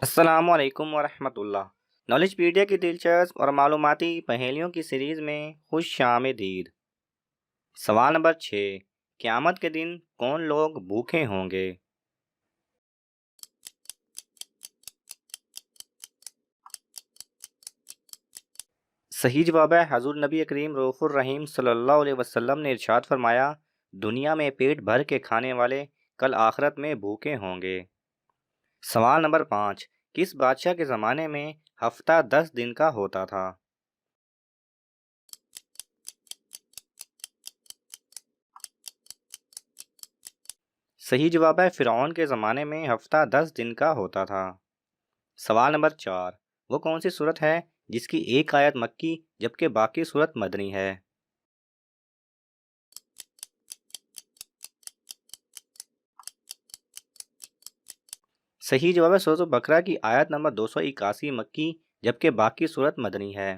السلام علیکم ورحمۃ اللہ۔ نالج پیڈیا کی دلچسپ اور معلوماتی پہیلیوں کی سیریز میں خوش آمدید۔ سوال نمبر 6، قیامت کے دن کون لوگ بھوکے ہوں گے؟ صحیح جواب ہے حضور نبی کریم رؤوف الرحیم صلی اللہ علیہ وسلم نے ارشاد فرمایا، دنیا میں پیٹ بھر کے کھانے والے کل آخرت میں بھوکے ہوں گے۔ سوال نمبر 5، کس بادشاہ کے زمانے میں ہفتہ 10 دن کا ہوتا تھا؟ صحیح جواب ہے فرعون کے زمانے میں ہفتہ 10 دن کا ہوتا تھا۔ سوال نمبر 4، وہ کون سی صورت ہے جس کی ایک آیت مکی جبکہ باقی صورت مدنی ہے؟ صحیح جواب ہے سورۃ البقرہ کی آیت نمبر 281 مکی جبکہ باقی صورت مدنی ہے۔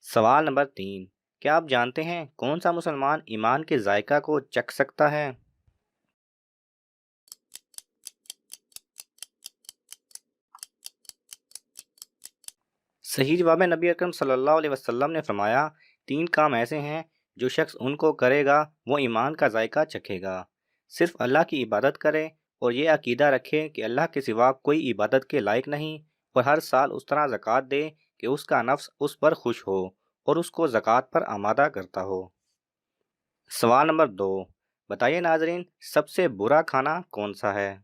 سوال نمبر 3، کیا آپ جانتے ہیں کون سا مسلمان ایمان کے ذائقہ کو چکھ سکتا ہے؟ صحیح جواب ہے نبی اکرم صلی اللہ علیہ وسلم نے فرمایا، 3 کام ایسے ہیں جو شخص ان کو کرے گا وہ ایمان کا ذائقہ چکھے گا۔ صرف اللہ کی عبادت کرے اور یہ عقیدہ رکھے کہ اللہ کے سوا کوئی عبادت کے لائق نہیں، اور ہر سال اس طرح زکوٰۃ دے کہ اس کا نفس اس پر خوش ہو اور اس کو زکوٰۃ پر آمادہ کرتا ہو۔ سوال نمبر 2، بتائیے ناظرین سب سے برا کھانا کون سا ہے؟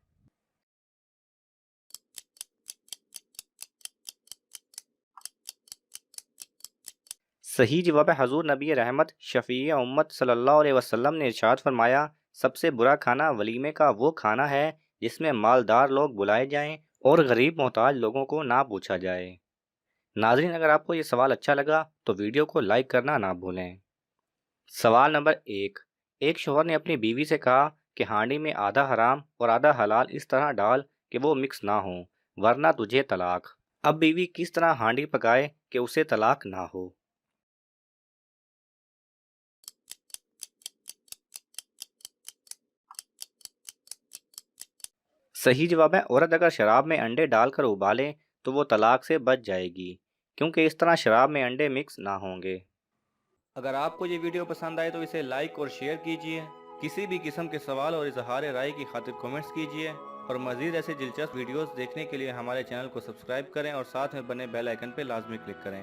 صحیح جواب ہے حضور نبی رحمت شفیع امت صلی اللہ علیہ وسلم نے ارشاد فرمایا، سب سے برا کھانا ولیمے کا وہ کھانا ہے جس میں مالدار لوگ بلائے جائیں اور غریب محتاج لوگوں کو نہ پوچھا جائے۔ ناظرین اگر آپ کو یہ سوال اچھا لگا تو ویڈیو کو لائک کرنا نہ بھولیں۔ سوال نمبر 1، ایک شوہر نے اپنی بیوی سے کہا کہ ہانڈی میں آدھا حرام اور آدھا حلال اس طرح ڈال کہ وہ مکس نہ ہوں ورنہ تجھے طلاق۔ اب بیوی کس طرح ہانڈی پکائے کہ اسے طلاق نہ ہو؟ صحیح جواب ہے عورت اگر شراب میں انڈے ڈال کر ابالے تو وہ طلاق سے بچ جائے گی، کیونکہ اس طرح شراب میں انڈے مکس نہ ہوں گے۔ اگر آپ کو یہ ویڈیو پسند آئے تو اسے لائک اور شیئر کیجئے، کسی بھی قسم کے سوال اور اظہار رائے کی خاطر کومنٹس کیجئے، اور مزید ایسے دلچسپ ویڈیوز دیکھنے کے لیے ہمارے چینل کو سبسکرائب کریں اور ساتھ میں بنے بیل آئیکن پہ لازمی کلک کریں۔